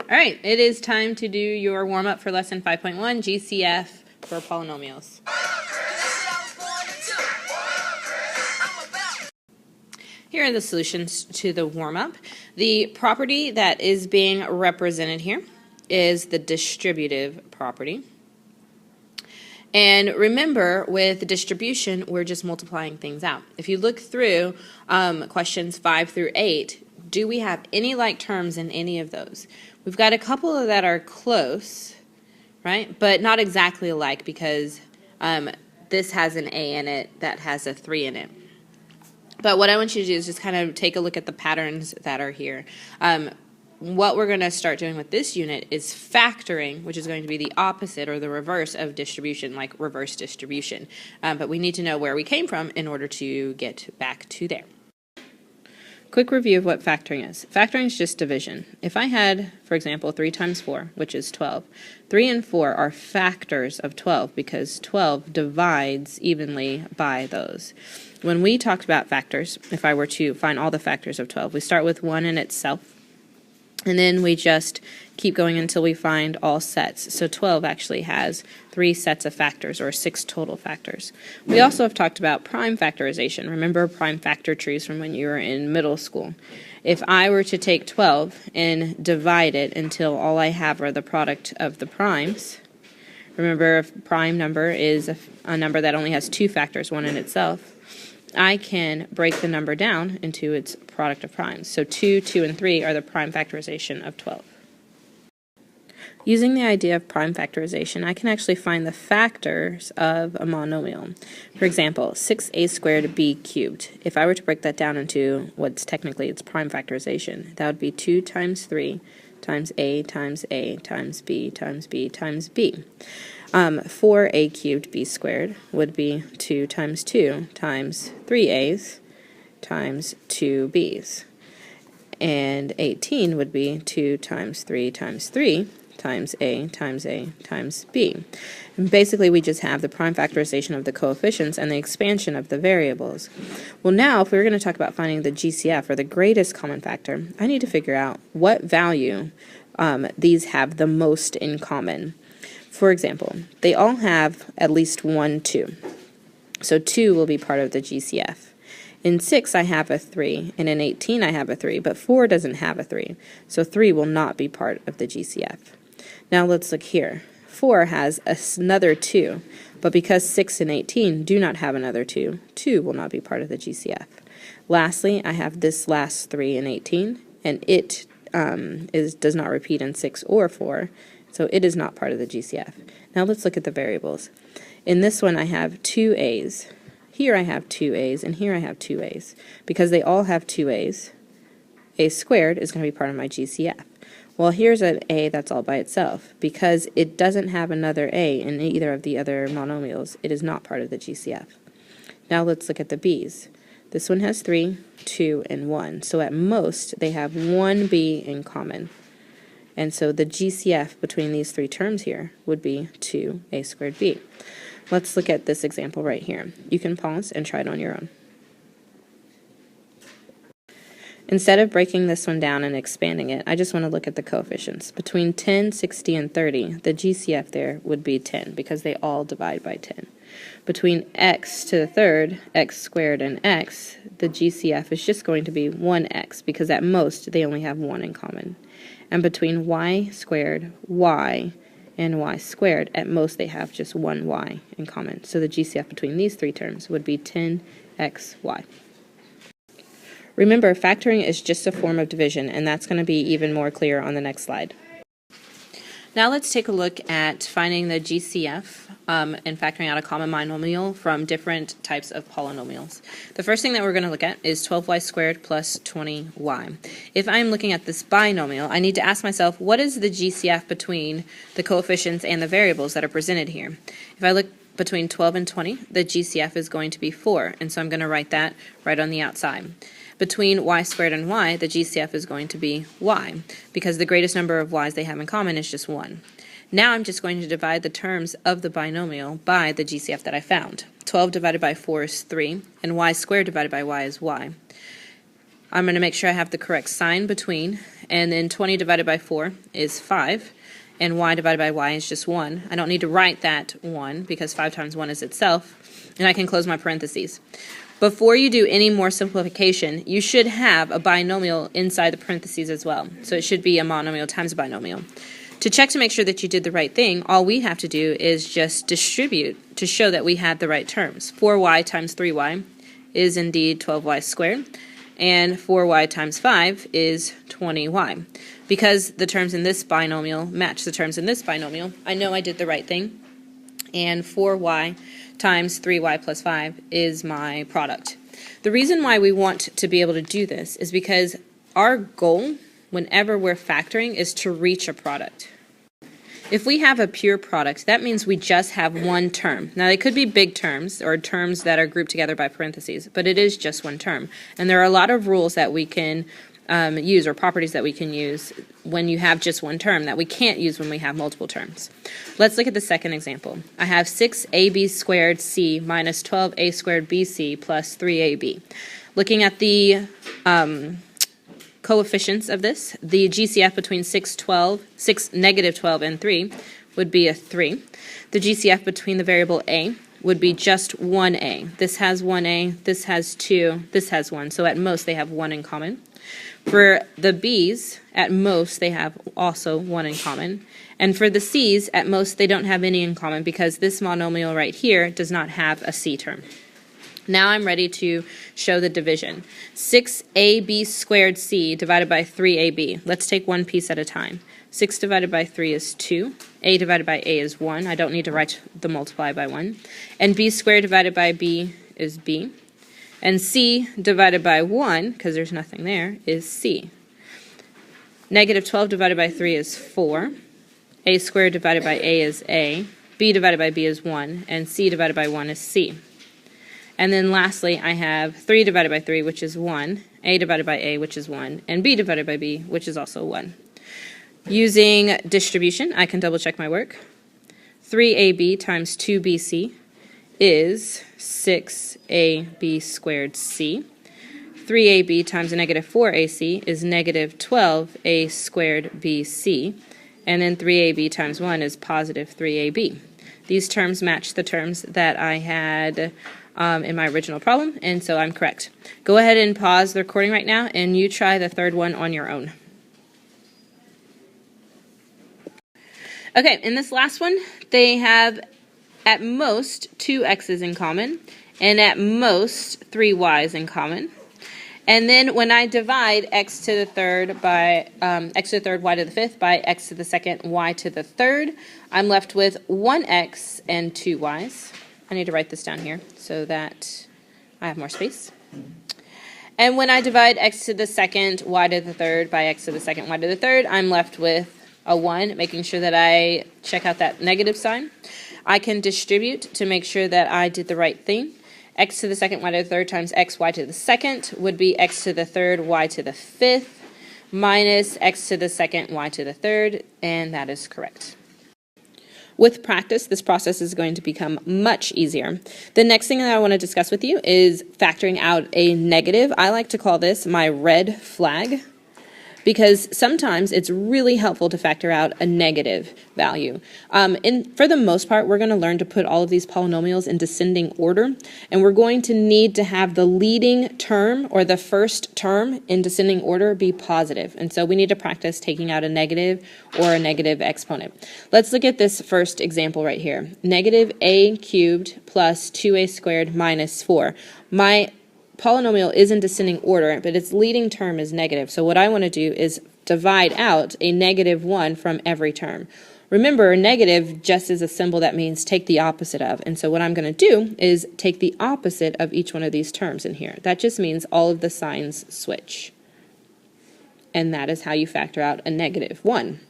All right, it is time to do your warm-up for lesson 5.1, GCF for polynomials. Here are the solutions to the warm-up. The property that is being represented here is the distributive property. And remember, with distribution, we're just multiplying things out. If you look through questions 5 through 8, do we have any like terms in any of those? We've got a couple that are close, right, but not exactly alike because this has an A in it, that has a 3 in it. But what I want you to do is just kind of take a look at the patterns that are here. What we're going to start doing with this unit is factoring, which is going to be the opposite or the reverse of distribution, like reverse distribution. But we need to know where we came from in order to get back to there. Quick review of what factoring is. Factoring is just division. If I had, for example, 3 times 4, which is 12, 3 and 4 are factors of 12 because 12 divides evenly by those. When we talked about factors, if I were to find all the factors of 12, we start with 1 in itself, and then we just keep going until we find all sets. So 12 actually has 3 sets of factors, or 6 total factors. We also have talked about prime factorization. Remember prime factor trees from when you were in middle school. If I were to take 12 and divide it until all I have are the product of the primes, remember a prime number is a number that only has 2 factors, 1 in itself, I can break the number down into its product of primes. So 2, 2, and 3 are the prime factorization of 12. Using the idea of prime factorization, I can actually find the factors of a monomial. For example, 6a squared b cubed. If I were to break that down into what's technically its prime factorization, that would be 2 times 3 times a times a times b times b times b. 4a cubed b squared would be 2 times 2 times 3a's times 2b's. And 18 would be 2 times 3 times 3 times a times b. And basically, we just have the prime factorization of the coefficients and the expansion of the variables. Well, now, if we were going to talk about finding the GCF, or the greatest common factor, I need to figure out what value these have the most in common. For example, they all have at least 1, 2. So 2 will be part of the GCF. In 6, I have a 3, and in 18, I have a 3, but 4 doesn't have a 3, so 3 will not be part of the GCF. Now let's look here. 4 has another 2, but because 6 and 18 do not have another 2, 2 will not be part of the GCF. Lastly, I have this last 3 in 18, and it does not repeat in 6 or 4, so it is not part of the GCF. Now let's look at the variables. In this one I have 2 a's. Here I have 2 a's, and here I have 2 a's. Because they all have 2 a's, a squared is going to be part of my GCF. Well, here's an a that's all by itself. Because it doesn't have another a in either of the other monomials, it is not part of the GCF. Now let's look at the b's. This one has 3, 2, and 1. So at most, they have 1 b in common. And so the GCF between these 3 terms here would be 2a squared b. Let's look at this example right here. You can pause and try it on your own. Instead of breaking this one down and expanding it, I just want to look at the coefficients. Between 10, 60, and 30, the GCF there would be 10 because they all divide by 10. Between x to the third, x squared, and x, the GCF is just going to be 1x because at most they only have 1 in common. And between y squared, y, and y squared, at most they have just 1 y in common. So the GCF between these 3 terms would be 10xy. Remember, factoring is just a form of division, and that's going to be even more clear on the next slide. Now let's take a look at finding the GCF and factoring out a common monomial from different types of polynomials. The first thing that we're going to look at is 12y squared plus 20y. If I'm looking at this binomial, I need to ask myself, what is the GCF between the coefficients and the variables that are presented here? If I look between 12 and 20, the GCF is going to be 4, and so I'm going to write that right on the outside. Between y squared and y, the GCF is going to be y, because the greatest number of y's they have in common is just 1. Now I'm just going to divide the terms of the binomial by the GCF that I found. 12 divided by 4 is 3, and y squared divided by y is y. I'm going to make sure I have the correct sign between and then 20 divided by 4 is 5, and y divided by y is just 1. I don't need to write that 1 because 5 times 1 is itself, and I can close my parentheses. Before you do any more simplification, you should have a binomial inside the parentheses as well. So it should be a monomial times a binomial. To check to make sure that you did the right thing, all we have to do is just distribute to show that we had the right terms. 4y times 3y is indeed 12y squared, and 4y times 5 is 20y. Because the terms in this binomial match the terms in this binomial, I know I did the right thing, and 4y times 3y plus 5 is my product. The reason why we want to be able to do this is because our goal, whenever we're factoring, is to reach a product. If we have a pure product, that means we just have one term. Now, they could be big terms or terms that are grouped together by parentheses, but it is just one term. And there are a lot of rules that we can use, or properties that we can use when you have just one term that we can't use when we have multiple terms. Let's look at the second example. I have 6ab squared c minus 12a squared bc plus 3ab. Looking at the coefficients of this, the GCF between negative 12 and 3 would be a 3. The GCF between the variable a would be just 1a. This has 1a, this has 2, this has 1, so at most they have 1 in common. For the b's, at most they have also 1 in common. And for the c's, at most they don't have any in common because this monomial right here does not have a c term. Now I'm ready to show the division. 6ab squared c divided by 3ab. Let's take one piece at a time. 6 divided by 3 is 2. A divided by a is 1. I don't need to write the multiply by 1. And b squared divided by b is b. And c divided by 1, because there's nothing there, is c. Negative 12 divided by 3 is 4. A squared divided by a is a. B divided by b is 1. And c divided by 1 is c. And then lastly, I have 3 divided by 3, which is 1, a divided by a, which is 1, and b divided by b, which is also 1. Using distribution, I can double check my work. 3ab times 2bc is 6ab squared c. 3ab times a negative 4ac is negative 12a squared bc. And then 3ab times 1 is positive 3ab. These terms match the terms that I had in my original problem, and so I'm correct. Go ahead and pause the recording right now, and you try the third one on your own. Okay, in this last one, they have at most 2 x's in common, and at most 3 y's in common. And then when I divide x to the third by x to the third, y to the fifth by x to the second, y to the third, I'm left with 1x and 2 y's. I need to write this down here so that I have more space. And when I divide x to the second, y to the third by x to the second, y to the third, I'm left with a 1, making sure that I check out that negative sign. I can distribute to make sure that I did the right thing. X to the second, y to the third times x, y to the second would be x to the third, y to the fifth, minus x to the second, y to the third, and that is correct. With practice, this process is going to become much easier. The next thing that I want to discuss with you is factoring out a negative. I like to call this my red flag, because sometimes it's really helpful to factor out a negative value. For the most part, we're going to learn to put all of these polynomials in descending order, and we're going to need to have the leading term or the first term in descending order be positive. And so we need to practice taking out a negative or a negative exponent. Let's look at this first example right here. Negative a cubed plus 2a squared minus 4. My polynomial is in descending order, but its leading term is negative. So what I want to do is divide out a negative 1 from every term. Remember, negative just is a symbol that means take the opposite of. And so what I'm going to do is take the opposite of each one of these terms in here. That just means all of the signs switch. And that is how you factor out a negative 1.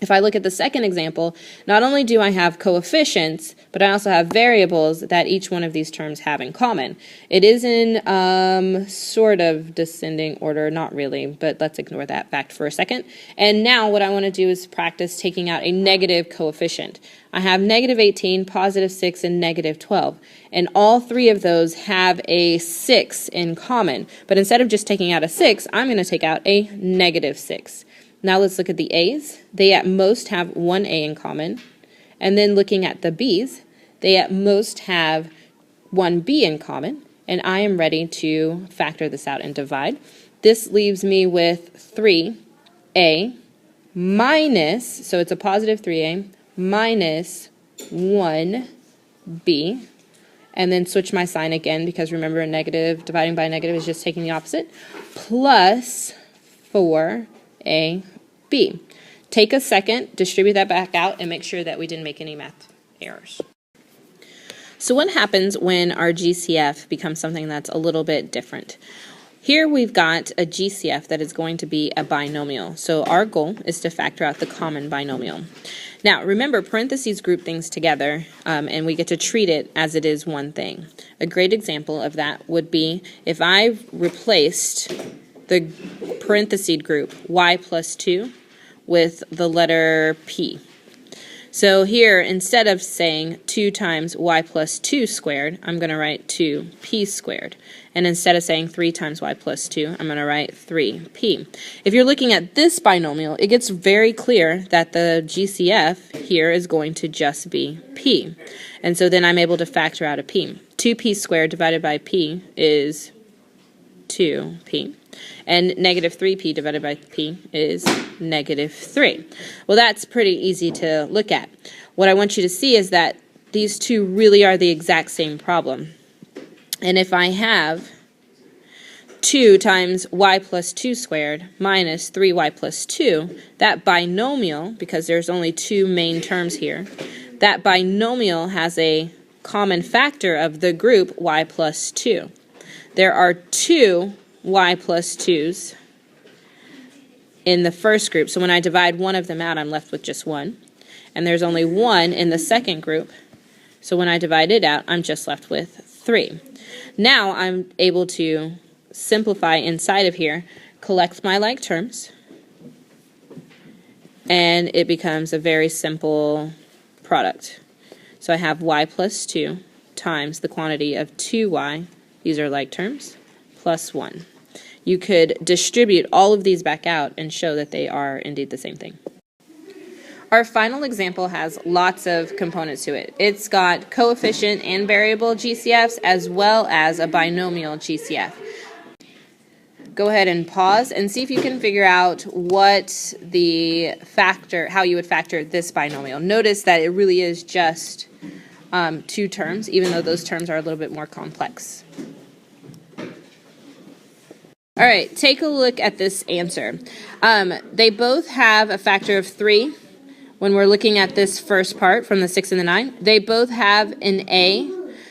If I look at the second example, not only do I have coefficients, but I also have variables that each one of these terms have in common. It is in sort of descending order, not really, but let's ignore that fact for a second. And now what I want to do is practice taking out a negative coefficient. I have negative 18, positive 6, and negative 12. And all three of those have a 6 in common. But instead of just taking out a 6, I'm going to take out a negative 6. Now let's look at the A's. They at most have one A in common. And then looking at the B's, they at most have one B in common. And I am ready to factor this out and divide. This leaves me with 3A minus, so it's a positive 3A, minus 1B. And then switch my sign again, because remember, a negative dividing by a negative is just taking the opposite, plus 4AB. Take a second, distribute that back out, and make sure that we didn't make any math errors. So what happens when our GCF becomes something that's a little bit different? Here we've got a GCF that is going to be a binomial. So our goal is to factor out the common binomial. Now remember, parentheses group things together, and we get to treat it as it is one thing. A great example of that would be if I've replaced the parentheses group y plus 2 with the letter p. So here, instead of saying 2 times y plus 2 squared, I'm going to write 2p squared. And instead of saying 3 times y plus 2, I'm going to write 3p. If you're looking at this binomial, it gets very clear that the GCF here is going to just be p. And so then I'm able to factor out a p. 2p squared divided by p is 2p. And negative 3p divided by p is negative 3. Well, that's pretty easy to look at. What I want you to see is that these two really are the exact same problem. And if I have 2 times y plus 2 squared minus 3y plus 2, that binomial, because there's only two main terms here, that binomial has a common factor of the group y plus 2. There are 2 y plus 2's in the first group. So when I divide one of them out, I'm left with just 1. And there's only 1 in the second group. So when I divide it out, I'm just left with 3. Now I'm able to simplify inside of here, collect my like terms, and it becomes a very simple product. So I have y plus 2 times the quantity of 2y, these are like terms, plus 1. You could distribute all of these back out and show that they are indeed the same thing. Our final example has lots of components to it. It's got coefficient and variable GCFs as well as a binomial GCF. Go ahead and pause and see if you can figure out what the factor, how you would factor this binomial. Notice that it really is just two terms, even though those terms are a little bit more complex. All right, take a look at this answer. They both have a factor of 3 when we're looking at this first part from the 6 and the 9. They both have an A.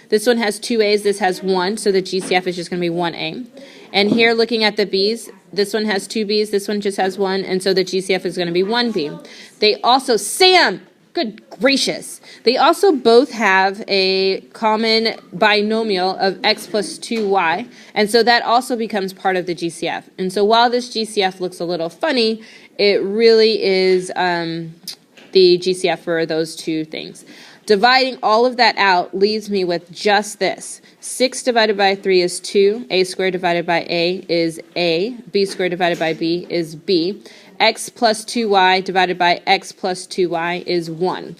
This one has 2 A's, this has 1, so the GCF is just going to be 1A. And here looking at the B's, this one has 2 B's, this one just has 1, and so the GCF is going to be 1B. They also, Sam! Good gracious. They also both have a common binomial of x plus 2y, and so that also becomes part of the GCF. And so while this GCF looks a little funny, it really is the GCF for those two things. Dividing all of that out leaves me with just this. 6 divided by 3 is 2. A squared divided by A is A. B squared divided by B is B. X plus 2y divided by x plus 2y is 1.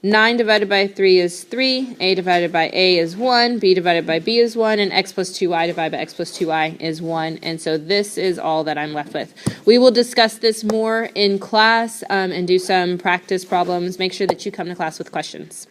9 divided by 3 is 3. A divided by A is 1. B divided by B is 1. And x plus 2y divided by x plus 2y is 1. And so this is all that I'm left with. We will discuss this more in class and do some practice problems. Make sure that you come to class with questions.